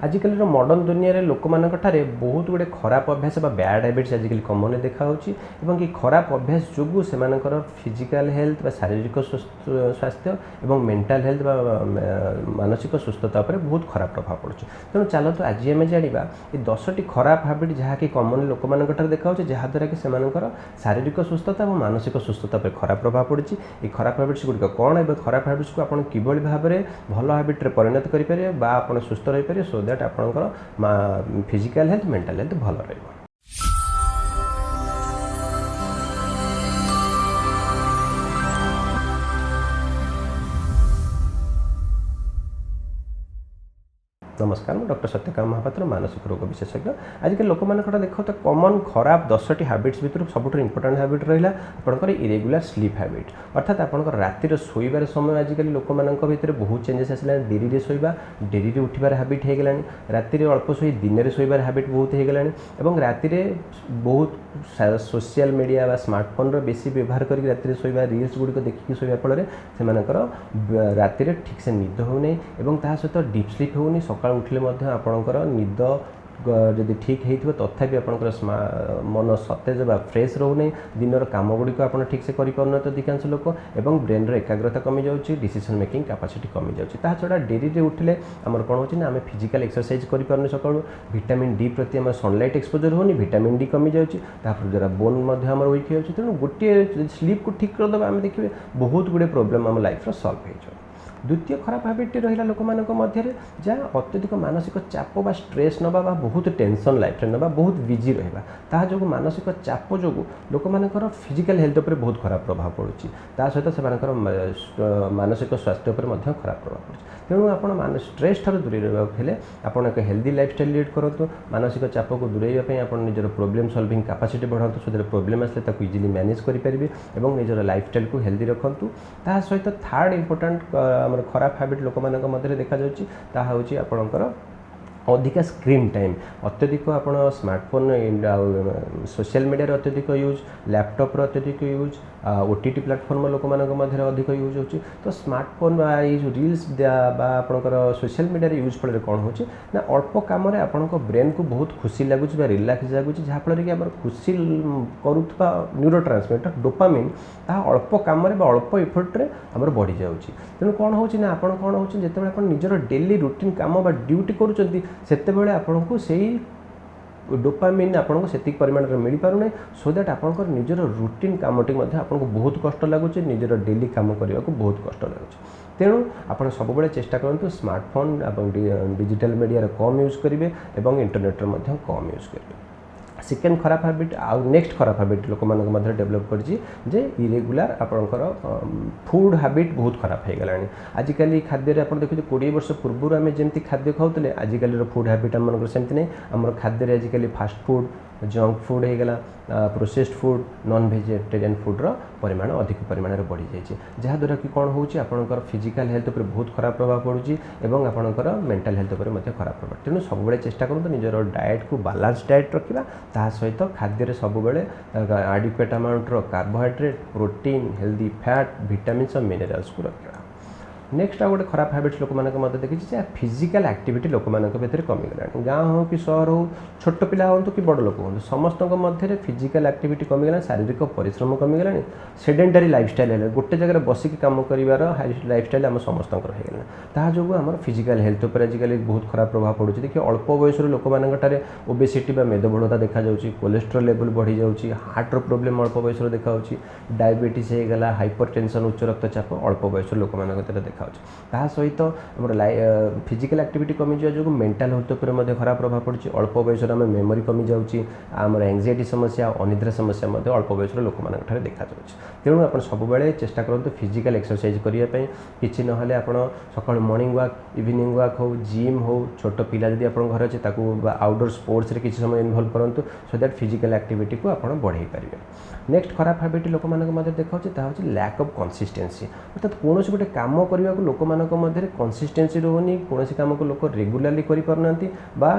आजिकल modern दुनिया लोक मानकठारे बहुत गुड़े खराब अभ्यास बैड हैबिट्स आजिकल कमन देखा कि खराब अभ्यास जो से फिजिकल हेल्थ शारीरिक स्वास्थ्य और मेंटल हेल्थ मानसिक सुस्थता पर बहुत खराब प्रभाव पड़ुଛି। तेणु चलतु आज आम जाना ये 10टी खराब हैबिट जहाँकि कमन लोक मानकठारे देखा जहाँद्वारा कि शारीरिक सुस्थता और मानसिक सुस्थता पर खराब प्रभाव पड़ुଛି। ये खराब हैबिट्स गुड़िक कौन और खराब हैबिट्स को आप किभली भाव में भल हैबिट्रे परिणत करेंगे आप सुस्थ रहीपर सो दैट आपंकर फिजिकल हेल्थ मेंटल हेल्थ भल रही। नमस्कार, मैं डॉक्टर सत्यकाम महापात्र, मानसिक रोग विशेषज्ञ। आजिकल लोक मानक देखो तो कमन खराब 10टी हैबिट्स भितर सबुठ इंपोर्टेंट हैबिट रहा आपंकर इरेगुलर स्लीप हैबिट, अर्थात आपंकर रातिर शोबार समय आजिकल लोक मानक भितर बहुत चेंजेस आसला। डेरी शोवा, डेरी उठार हैबिट हो गलानी, रातिर अल्प शोई दिन में शोबार हैबिट बहुत हो गलानी और रातिर बहुत सोशल मीडिया व स्मार्टफोन बेसी व्यवहार करके रातिर शोवा, रील्स गुड़िक देखिए शोवा फल से रातिर ठीक से निद होनी और ता सहित डीप स्लीप होनी। सकाळ उठले आपणकर निद जदि ठीक हो तथापि आपंकर मन सतेज बा फ्रेश रोने, दिनर काम गुड़िक आप ठीक से करें अधिकांश लोक और ब्रेन एकाग्रता कमी जाऊँगी, डिसीजन मेकिंग कैपेसिटी कमी जाऊँगी। ता छड़ा डेरी उठले आमर कौन हो आम फिजिकल एक्सरसाइज करें सका, विटामिन डी प्रति आम सनलाइट एक्सपोजर होनी, विटामिन डी कमी जाऊँगी, द्वारा बोन आम वीक हो। तेणु गोटे स्लीप को ठीक करदे आम देखिए बहुत गुड़े प्रोब्लेम आम लाइफ सल्व हो। द्वितीय खराब हैबिट रहा लोक मान मध्य जहाँ अत्यधिक मानसिक चाप बा स्ट्रेस नवा बहुत टेंशन लाइफ नवा बहुत बिजी रहा जो मानसिक चाप जो लोक मानकर फिजिकल हेल्थ पर बहुत खराब प्रभाव पड़ुछि, ता सहित से मानसिक स्वास्थ्य पर खराब प्रभाव पड़ुछि। तेणु आप स्ट्रेस ठार दूरे रहा आप एक हेल्दी लाइफस्टाइल लीड करूँ, मानसिक चाप को दूरेवाई आप निजर प्रोब्लेम सॉल्विंग कैपेसिटी बढ़ातु, सो प्रोब्लेम आसले ताकू इजिली मैनेज करेंगे और निजर लाइफस्टाइल को हेल्दी रखु। ता सहित थर्ड इंपोर्टेंट खराब हैबिट लोक मानक मध्य देखा जाउछि ता होछि आपणकर अधिका स्क्रीन टाइम, अत्यधिक आप स्मार्टफोन सोशल मीडिया अत्यधिक यूज, लैपटॉप अत्यधिक यूज, ओटीटी प्लेटफॉर्म लोक मध्य अधिक यूज होची। तो स्मार्टफोन ये जो रील्स आपंकर सोशल मीडिया यूज फल कौन हो अल्प कम आपण ब्रेन को बहुत खुशी लगुच रिलैक्स लगुच, जहाँफल कि आम खुशी करुवा न्यूरो ट्रांसमिटर डोपामिन ता अल्प कम अल्प इफर्ट्रे आमर बढ़ी जाऊँगी। तेणु कौन हो कौन हो जिते आप निजर डेली रूटीन काम ड्यूटी करुँच सेतेबेले आपको से डोपामिन आपको से परिमाण में मिल पारना, सो दैट आपंकर निजर रूटीन कामटी आपको बहुत कष्ट लगुच, निजर डेली काम करने को बहुत कष्ट लगुच। तेणु आप सब चेष्टा करूँ स्मार्टफोन और डिजिटल मीडिया कम यूज करेंगे और इंटरनेट कम यूज करेंगे। सेकेंड खराब हैबिट आउ नेक्स्ट खराब हैबिट लोक मध्य डेभलप कर इरेगुलर आपंकर फूड हैबिट बहुत खराब हो गलानी। आजिकल खाद्य आप देखिए 20 वर्ष पूर्व आम जमी खाद्य खाऊले आजिकल फूड हैबिट आम सेमती नहीं। आम खाद्य आजिकल फास्ट फूड, जंक फूड हो गला, प्रोसेस्ड फूड, नॉन वेजिटेरियन फूड्र परिमाण अधिक परिमाण में बढ़ी जाइए, जहाँद्वारा कि कौन हो आपंकर फिजिकल हेल्थ पर बहुत खराब प्रभाव पड़ुछि और आपंकर मेंटल हेल्थ पर खराब प्रभाव। तेणु सब चेष्टा करूँ निजर डाएट को बैलेंस डाएट रखा, ता सहित खाद्य सब एडिक्वेट अमाउंटर carbohydrate, protein, healthy fat, vitamins और मिनरल्स को रखा। नेक्स्ट आ गोटे खराब हैबिट्स लोक मध्य देखिए फिजिकल एक्टिविटी लोक भितर कमी गलानी। गाँव हो कि सहर हो, छोट पिला हो कि बड़ लोक हो, समस्त मध्य फिजिकल एक्टिविटी कमी गला, शारीरिक परिश्रम कमी गलानी, सेडेंटरी लाइफस्टाइल है, गोटे जगह बसिक काम कर लाइफस्टाइल आम समस्त होगा, ता जो आम फिजिकल हेल्थ पर आजिकल बहुत खराब प्रभाव पड़ुछि। देखिए अल्प बयस लोक मानकटारे ओबेसिटी बा मेदबहुलता देखा जाउछि, कोलेस्ट्रोल लेवल बढ़ी जाउछि, हार्टर प्रोब्लेम अल्प बयस देखा, डायबिटीज हो गला, हाइपरटेंशन उच्च रक्तचाप अल्प बयस लोक देखा। ता सहित फिजिकल एक्टिविटी कमी जा जो मेंटल हेल्थ पर खराब प्रभाव पड़ुछि। अल्प बयस आम मेमोरी कमी जाउछि, आम एंजाइटी समस्या, अनिद्रा समस्या अल्प बयस लोक देखा जाउछि। तेणु आप सब चेष्टा करूँ फिजिकल एक्सरसाइज करने किसी ना आप सकाल मॉर्निंग वॉक, इवनिंग वॉक हो, जिम हो, छोट पिला जदि आप घर अच्छे आउटडोर स्पोर्ट्स किसी समय इन्वॉल्व करूँ, सो दैट फिजिकल एक्टिविटी को आप बढ़ाई पारे। नेक्स्ट खराब हैबिट लोक देखा लैक ऑफ कंसिस्टेंसी, अर्थात कौन गोटे काम करने बेलू लोक मध्य कंसिस्टेंसी रोनी कौन कम को लोक रेगुलाली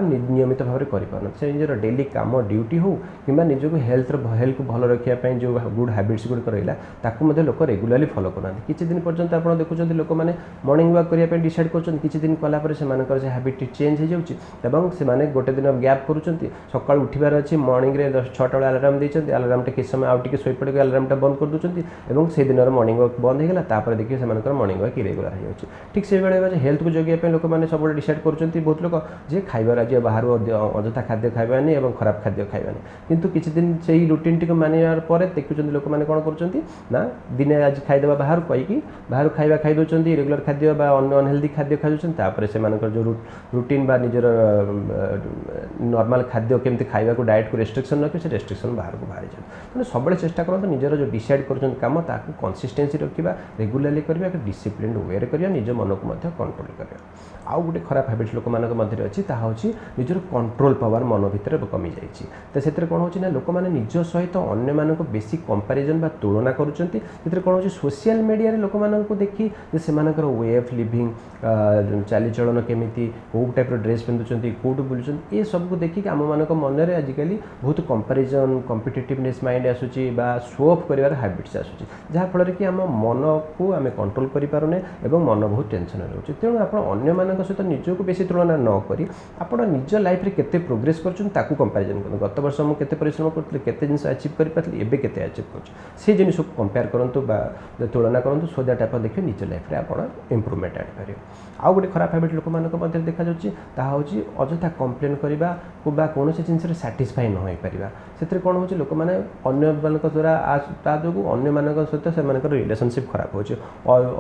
नियमित भाव में करें से निजर डेली कम ड्यूटी हो कि निजक हेल्थ को भल रखापी जो गुड हैबिट्स गुड़िक रहा लोक रेगुलाली फॉलो करना किसी दिन पर्यंत आप देखुं लोक मैंने मॉर्निंग वॉक करने डिसाइड कर किसी दिन कलापर से हैबिट चेंज हो जाए गोटे दिन गैप करुँच सकाल उठार अच्छी मॉर्निंग रे 6टा बेले अलार्म देते अलार्म किस समय आउ टे शोपड़े अलार्मटा बंद कर दूसरी से दिन मॉर्निंग वॉक बंद होगा देखिए से मॉर्निंग वॉक इरेगुलर हो ठीक से भाई हेल्थ को जगह लोक मैंने सब डिसाइड कर बहुत लोग जे खाइबार आज बाहर अजथा खाद्य खाइबानी और खराब खाद्य खाइबानी किंतु किसी दिन से रूटीन टी मानिबार पर देखुं लोक मैंने कौन कर दिने आज खाईदेवा बाहर कहीकि बाहर खाଇବା खाई दौरान रेगुलर खाद्य अनहेल्दी खाद्य खाई दौरान से जो रूटीन बा निजर नॉर्मल खाद्य केमती खाइबा को डाइट को रेस्ट्रिक्शन रखिए से रेस्ट्रिक्शन बाहर को बाहरी जाए मैंने सब चेष्टा करते निजर जो डिसाइड कर कम ताकू कंसिस्टेंसी रखा रेगुलाली करवा डिसिप्लिन वे करवा निज मन को कंट्रोल करवा आउ गोटे खराब हैबिट्स लोक मध्य अच्छी ताकि निजर कंट्रोल पावर मन भितर कमी जाइए तो से कौन हो लोक मैंने निज सहित अन्य मानक बेसी कंपैरिजन बा तुलना करुँच कौन हो सोशल मीडिया लोक को देखी से वे ऑफ लिविंग चालीचलन केमी कौ टाइप ड्रेस पिंधुंट कौट बुलूँ ये सब को देखिए आम मान मन में आजिकल बहुत कंपैरिजन कॉम्पिटिटिवनेस माइंड आसूची शो ऑफ कर हैबिट्स आसूची जहाँफल कि आम मन को आम कंट्रोल करें मन बहुत टेंशन रोचे तेणु आप सहित निजक बेसी तुलना न करी आप निज लाइफ रे केते प्रोग्रेस कर कंपैरिजन कर गत वर्ष मुझे परिश्रम करी केते जिन अचीव करें एवं केते अचीव कर जिन को कंपेयर करूँ तुलना करूँ सो दैट आप देखिए निज लाइफ रे आप इम्प्रूवमेंट आनीपर आउ गोटे खराब हैबिट लोक मध्य देखा हूँ अजथा कंप्लेन करने को कौन जिन साटिस्फाई न हो पार से कौन हो लोक मैंने अन्य द्वारा जो अन्य मान सहित से रिलेशनशिप खराब हो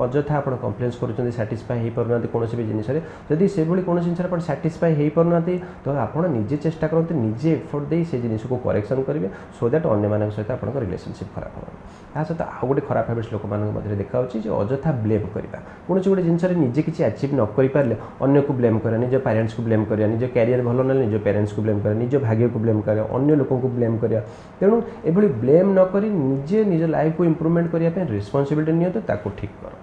अजथा आप कंप्लेन्स कर साटिस्फाई हो पार कौन भी जिन जदि से कौन जिन साटिस्फाई हो पार तो आप निजे चेष्टा करते निजे एफर्ट दे से जिन को करेक्शन करेंगे सो दैट अन्य मान सहित आप रिलेशनशिप खराब हो सहित आउ गोटे खराब हैबिट्स लोक मध्य देखा अजथा ब्लेम करवा कौन गोटे जिन निजे किसी अचीव न करें अन्य को ब्लेम करा निज पेरेंट्स को ब्लेम करा निज कैरियर भल ना निज पेरेंट्स को ब्लेम करा निज भाग्य को ब्लेम करा अन्य लोगों को ब्लेम करा तेणु ये ब्लेम न करी निजे निज लाइफ को इम्प्रूवमेंट करने रिस्पांसिबिलिटी नियंतु ताको ठीक कर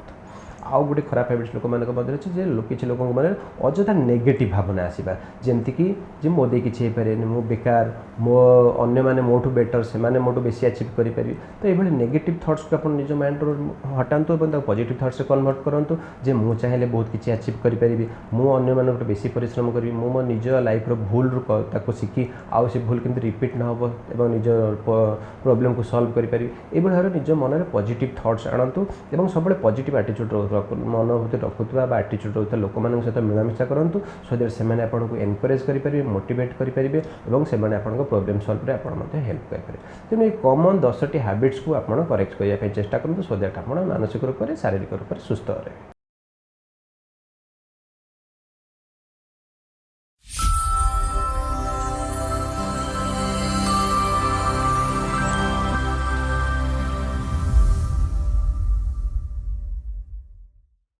आउ गोटे खराब हैबिट्स लोक मध्य अच्छे किसी लोक मैंने अजथा नेगेटिव भावना आसवा जमतीक मो दे कि पारे मो बेकार मो अन्य मैंने मोठू बेटर से मोटू बेसी अचीव करें तो ये नेगेटिव थट्स को आप निज माइंड हटातु और पॉजिटिव थट्स से कन्वर्ट करूँ जे मु चाहिए बहुत किसी अचीव करें मुझे अन्य बेसी परिश्रम करी मो निज लाइफ भूल शिखी आउ से भूल केमती रिपीट न हो निज प्रोब्लेम को सॉल्व करें ये भाव निज मन में पॉजिटिव थट्स आणतु और सब पॉजिटिव एटीट्यूड मन भूत रखुवा आटीट्यूड रोकता लोक सहित मिलामिशा करूँ सो दैट से आपको एनकरेज करेंगे मोटिवेट करेंगे और से प्रोब्लेम सल्व में आप हेल्प करेंगे तेणु ये कॉमन 10टी हैबिट्स को आप करेक्ट करने चेष्टा करूँ सो दैट आप मानसिक रूप से शारीरिक रूप से सुस्थ रहे।